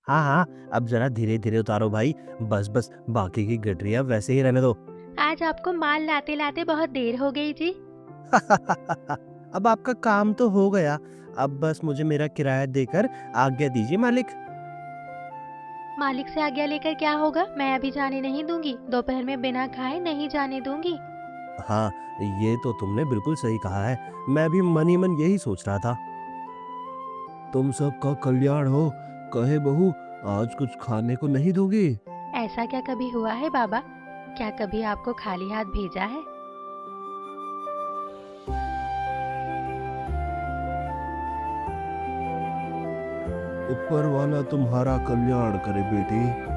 हाँ हाँ, अब जरा धीरे धीरे उतारो भाई। बस बस, बाकी की गठरियाँ वैसे ही रहने दो। आज आपको माल लाते लाते बहुत देर हो गई जी। अब आपका काम तो हो गया। अब बस मुझे मेरा किराया देकर आज्ञा दीजिए मालिक। मालिक से आज्ञा लेकर क्या होगा? मैं अभी जाने नहीं दूंगी, दोपहर में बिना खाए नहीं जाने दूंगी। हाँ, ये तो तुमने बिल्कुल सही कहा है। मैं भी मन ही मन यही सोच रहा था। तुम सबका कल्याण हो। कहे बहू, आज कुछ खाने को नहीं दोगी? ऐसा क्या कभी हुआ है बाबा? क्या कभी आपको खाली हाथ भेजा है? ऊपर वाला तुम्हारा कल्याण करे बेटी।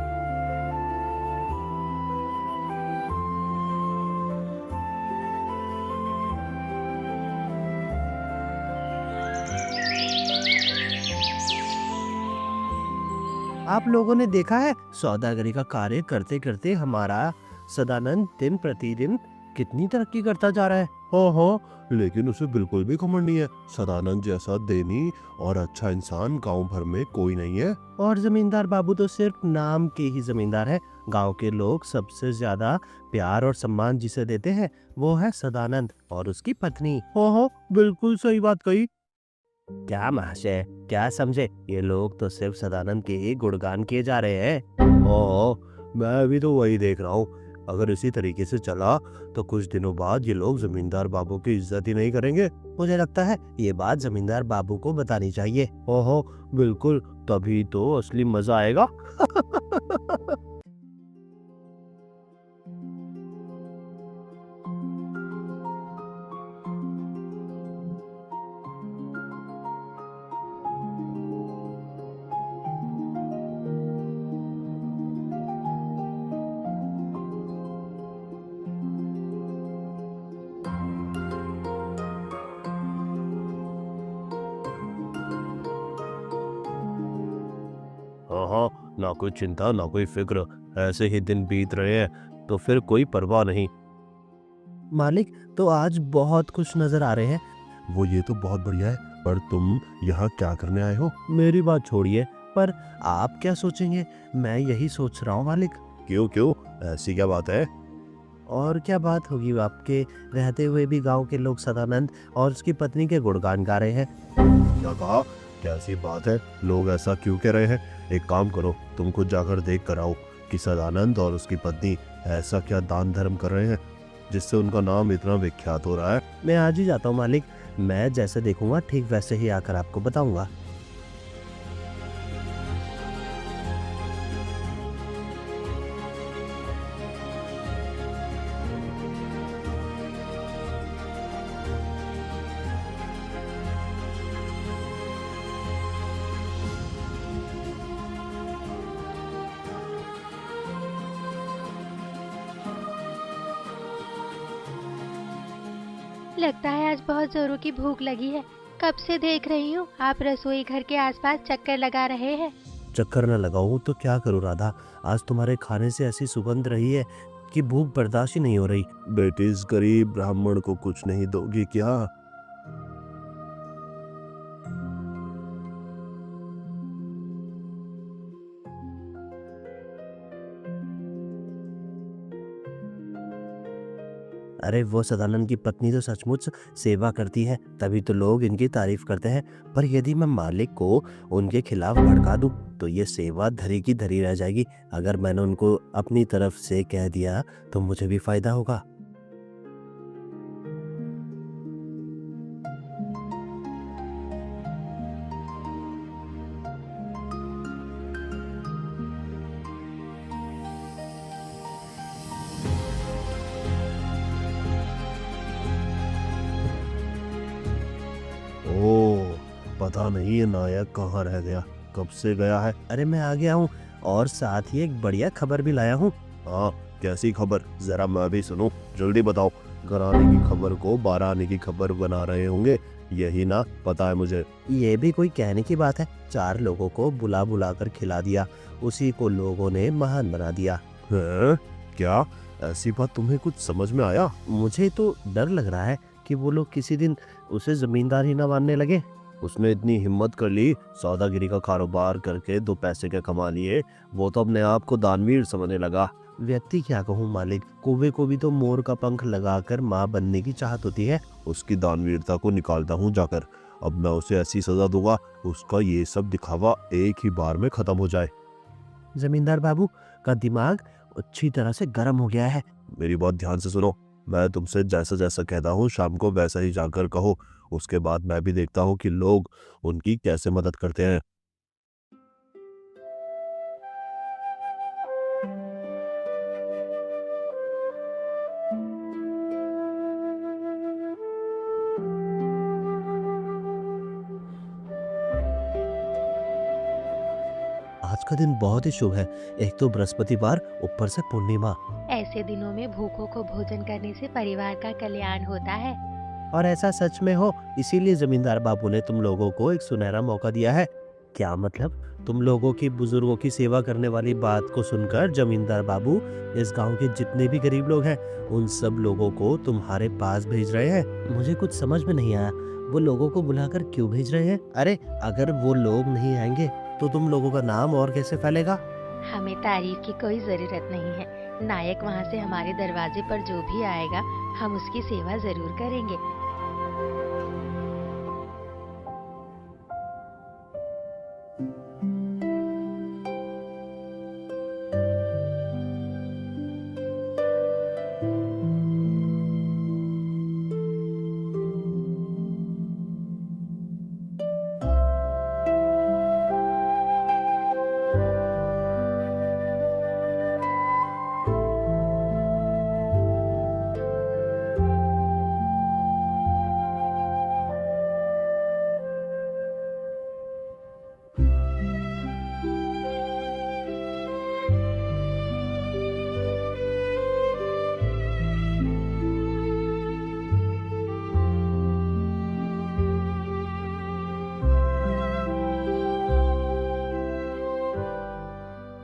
आप लोगों ने देखा है, सौदागरी का कार्य करते करते हमारा सदानंद दिन प्रतिदिन कितनी तरक्की करता जा रहा है। हाँ हाँ, लेकिन उसे बिल्कुल भी घमंड नहीं है। सदानंद जैसा देनी और अच्छा इंसान गांव भर में कोई नहीं है। और जमींदार बाबू तो सिर्फ नाम के ही जमींदार है। गांव के लोग सबसे ज्यादा प्यार और सम्मान जिसे देते हैं वो है सदानंद और उसकी पत्नी। हाँ हाँ, बिल्कुल सही बात कही। क्या महाशय, क्या समझे? ये लोग तो सिर्फ सदानंद के ही गुणगान किए जा रहे हैं। ओह, मैं भी तो वही देख रहा हूँ। अगर इसी तरीके से चला तो कुछ दिनों बाद ये लोग जमींदार बाबू की इज्जत ही नहीं करेंगे। मुझे लगता है ये बात जमींदार बाबू को बतानी चाहिए। ओहो, बिल्कुल, तभी तो असली मजा आएगा। हाँ हाँ, ना कोई चिंता ना कोई फिक्र। ऐसे ही दिन बीत रहे हैं तो फिर कोई परवाह नहीं। मालिक, तो आज बहुत खुश नजर आ रहे हैं। वो ये तो बहुत बढ़िया है, पर तुम यहाँ क्या करने आए हो? मेरी बात छोड़िए, पर आप क्या सोचेंगे? मैं यही सोच रहा हूँ मालिक। क्यों क्यों, ऐसी क्या बात है? और क्या बात होगी, आपके रहते हुए भी गांव के लोग सदानंद और उसकी पत्नी के गुणगान गा रहे हैं। क्या कहा? कैसी बात है? लोग ऐसा क्यों कह रहे हैं? एक काम करो, तुम खुद जाकर देख कर आओ कि सदानंद और उसकी पत्नी ऐसा क्या दान धर्म कर रहे हैं जिससे उनका नाम इतना विख्यात हो रहा है। मैं आज ही जाता हूँ मालिक। मैं जैसे देखूंगा ठीक वैसे ही आकर आपको बताऊंगा। लगता है आज बहुत जोरों की भूख लगी है। कब से देख रही हूँ आप रसोई घर के आसपास चक्कर लगा रहे हैं। चक्कर न लगाऊं तो क्या करूं राधा? आज तुम्हारे खाने से ऐसी सुगंध रही है कि भूख बर्दाश्त ही नहीं हो रही। बेटी, इस गरीब ब्राह्मण को कुछ नहीं दोगी क्या? अरे वो सदानंद की पत्नी तो सचमुच सेवा करती है, तभी तो लोग इनकी तारीफ करते हैं। पर यदि मैं मालिक को उनके खिलाफ भड़का दूं तो ये सेवा धरी की धरी रह जाएगी। अगर मैंने उनको अपनी तरफ से कह दिया तो मुझे भी फायदा होगा। ओह, पता नहीं ये नायक कहाँ रह गया, कब से गया है। अरे मैं आ गया हूँ, और साथ ही एक बढ़िया खबर भी लाया हूँ। हाँ, कैसी खबर? जरा मैं भी सुनूं, जल्दी बताओ। घर आने की खबर को 12 आने की खबर बना रहे होंगे, यही ना? पता है मुझे। ये भी कोई कहने की बात है? 4 लोगों को बुला बुला कर खिला दिया, उसी को लोगों ने महान बना दिया। हैं? क्या ऐसी बात तुम्हें कुछ समझ में आया? मुझे तो डर लग रहा है कि वो लोग किसी दिन उसे जमींदार ही ना मानने लगे। उसने इतनी हिम्मत कर ली, सौदागिरी का कारोबार करके 2 पैसे के कमा लिए, वो तो अपने आप को दानवीर समझने लगा। व्यक्ति क्या कहूँ मालिक, कौवे को भी तो मोर का पंख लगाकर माँ बनने की चाहत होती है। उसकी दानवीरता को निकालता हूँ जाकर। अब मैं उसे ऐसी सजा दूंगा, उसका ये सब दिखावा एक ही बार में खत्म हो जाए। जमींदार बाबू का दिमाग अच्छी तरह से गर्म हो गया है। मेरी बात ध्यान से सुनो, मैं तुमसे जैसा जैसा कहता हूँ शाम को वैसा ही जाकर कहो। उसके बाद मैं भी देखता हूँ कि लोग उनकी कैसे मदद करते हैं। आज का दिन बहुत ही शुभ है। एक तो बृहस्पतिवार, ऊपर से पूर्णिमा। ऐसे दिनों में भूखों को भोजन करने से परिवार का कल्याण होता है। और ऐसा सच में हो, इसीलिए जमींदार बाबू ने तुम लोगों को एक सुनहरा मौका दिया है। क्या मतलब? तुम लोगों की बुजुर्गों की सेवा करने वाली बात को सुनकर जमींदार बाबू इस गांव के जितने भी गरीब लोग हैं उन सब लोगों को तुम्हारे पास भेज रहे हैं। मुझे कुछ समझ में नहीं आया, वो लोगों को बुलाकर क्यों भेज रहे हैं? अरे अगर वो लोग नहीं आएंगे तो तुम लोगों का नाम और कैसे फैलेगा? हमें तारीफ की कोई जरूरत नहीं है। नायक वहाँ से हमारे दरवाजे पर जो भी आएगा हम उसकी सेवा जरूर करेंगे।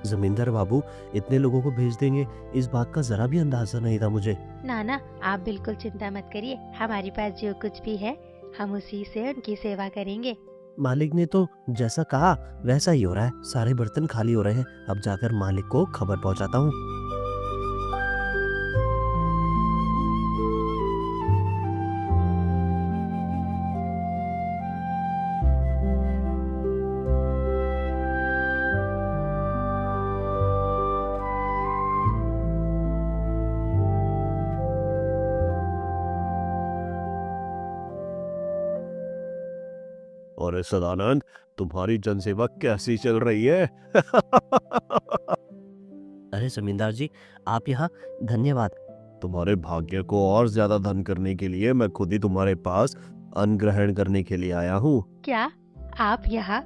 जमींदार बाबू इतने लोगों को भेज देंगे, इस बात का जरा भी अंदाजा नहीं था मुझे। नाना, आप बिल्कुल चिंता मत करिए। हमारे पास जो कुछ भी है हम उसी से उनकी सेवा करेंगे। मालिक ने तो जैसा कहा वैसा ही हो रहा है। सारे बर्तन खाली हो रहे हैं। अब जाकर मालिक को खबर पहुंचाता हूँ। और सदानंद, तुम्हारी जनसेवा कैसी चल रही है? अरे जमींदार जी, आप यहाँ, धन्यवाद। तुम्हारे भाग्य को और ज्यादा धन करने के लिए मैं खुद ही तुम्हारे पास अन्न ग्रहण करने के लिए आया हूँ। क्या आप यहाँ?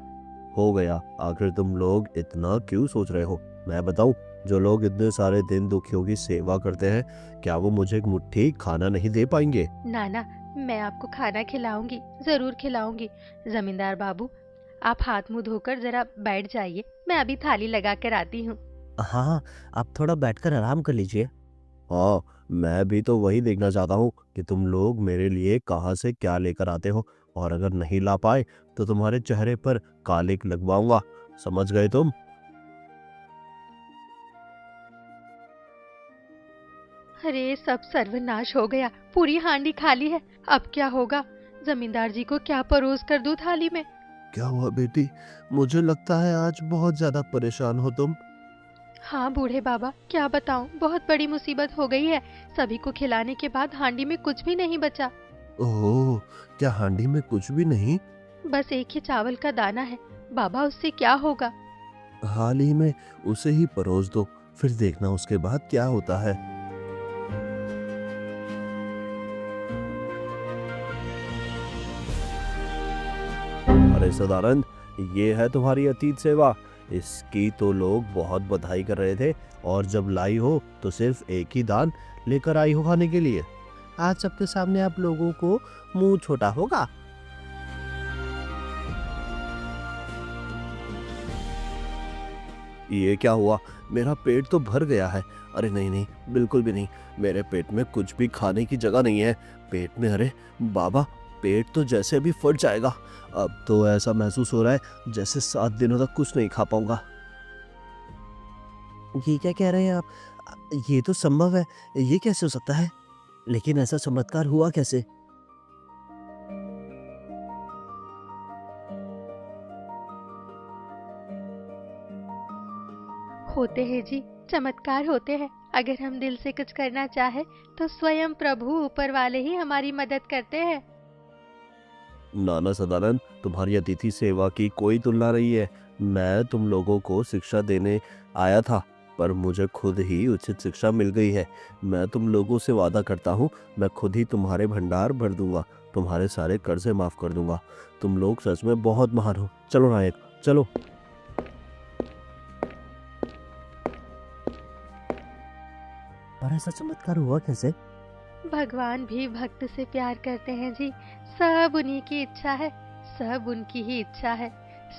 हो गया, आखिर तुम लोग इतना क्यों सोच रहे हो? मैं बताऊं, जो लोग इतने सारे दिन दुखियों की सेवा करते हैं, क्या वो मुझे एक मुट्ठी खाना नहीं दे पाएंगे? नाना, मैं आपको खाना खिलाऊंगी, जरूर खिलाऊंगी। जमींदार बाबू, आप हाथ मुंह धोकर जरा बैठ जाइए, मैं अभी थाली लगा कर आती हूँ। हाँ, आप थोड़ा बैठकर आराम कर लीजिए। हाँ, मैं भी तो वही देखना चाहता हूँ कि तुम लोग मेरे लिए कहाँ से क्या लेकर आते हो, और अगर नहीं ला पाए तो तुम्हारे चेहरे पर कालिक लगवाऊंगा। समझ गए तुम? अरे, सब सर्वनाश हो गया, पूरी हांडी खाली है। अब क्या होगा? जमींदार जी को क्या परोस कर दूं थाली में? क्या हुआ बेटी? मुझे लगता है आज बहुत ज्यादा परेशान हो तुम। हाँ बूढ़े बाबा, क्या बताऊं, बहुत बड़ी मुसीबत हो गई है। सभी को खिलाने के बाद हांडी में कुछ भी नहीं बचा। ओह, क्या हांडी में कुछ भी नहीं? बस एक ही चावल का दाना है। बाबा, उससे क्या होगा? हाल ही में उसे ही परोस दो, फिर देखना उसके बाद क्या होता है। अरे सदानंद, ये है तुम्हारी अतीत सेवा। इसकी तो लोग बहुत बधाई कर रहे थे, और जब लाई हो तो सिर्फ एक ही दान लेकर आई हो खाने के लिए। आज सबके सामने आप लोगों को मुंह छोटा होगा। ये क्या हुआ? मेरा पेट तो भर गया है। अरे नहीं नहीं, बिल्कुल भी नहीं। मेरे पेट में कुछ भी खाने की जगह नहीं है। पेट में, अरे बाबा, पेट तो जैसे अभी फट जाएगा। अब तो ऐसा महसूस हो रहा है जैसे 7 दिनों तक कुछ नहीं खा पाऊंगा। ये क्या कह रहे हैं आप? ये तो संभव है, ये कैसे हो सकता है? लेकिन ऐसा चमत्कार हुआ कैसे? होते हैं जी, चमत्कार होते हैं। अगर हम दिल से कुछ करना चाहे तो स्वयं प्रभु ऊपर वाले ही हमारी मदद करते हैं। नाना सदानंद, तुम्हारी अतिथि सेवा की कोई तुलना नहीं है। मैं तुम लोगों को शिक्षा देने आया था, पर मुझे खुद ही उचित शिक्षा मिल गई है। मैं तुम लोगों से वादा करता हूँ, मैं खुद ही तुम्हारे भंडार भर दूंगा, तुम्हारे सारे कर्जे माफ कर दूंगा। तुम लोग सच में बहुत महान हो। चलो नायक, चलो। और ऐसा चमत्कार हुआ कैसे? भगवान भी भक्त से प्यार करते हैं जी। सब उन्हीं की इच्छा है, सब उनकी ही इच्छा है,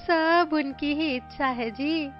सब उनकी ही इच्छा है जी।